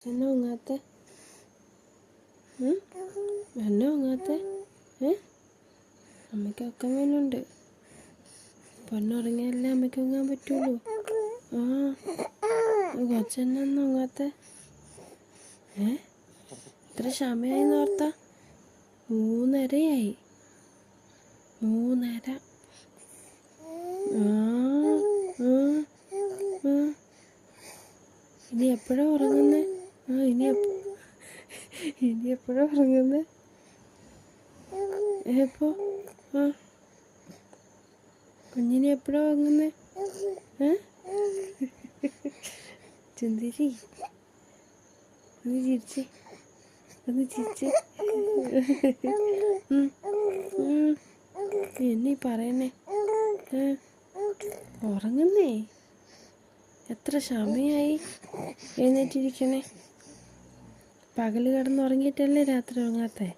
എന്നെ ഉങ്ങാത്ത എന്നെ ഉങ്ങാത്ത അമ്മയ്ക്ക് ഉറക്കം വരുന്നുണ്ട്. പൊന്നുറങ്ങിയാലേ അമ്മയ്ക്ക് ഉങ്ങാൻ പറ്റുള്ളൂ. കൊച്ചെന്നെ ഒന്നും ഉങ്ങാത്ത എത്ര സമയമായി ഓർത്താ? 3:30 3:30. ഇനി എപ്പോഴാണ് ഉറങ്ങുന്നത്? ഇനി എപ്പോഴാണ് ഉറങ്ങുന്നത്? എപ്പോൾ? കുഞ്ഞിനെ എപ്പോഴാണ് ഉറങ്ങുന്നത്? ചുന്ദരി ഒന്ന് ചിരിച്ച്, ഒന്ന് ചിരിച്ച്. എന്നീ പറയണേ. ഉറങ്ങുന്നേ? എത്ര സമയമായി എഴുന്നേറ്റിരിക്കണേ? പകൽ കിടന്നുറങ്ങിയിട്ടല്ലേ രാത്രി ഉറങ്ങാത്തേ?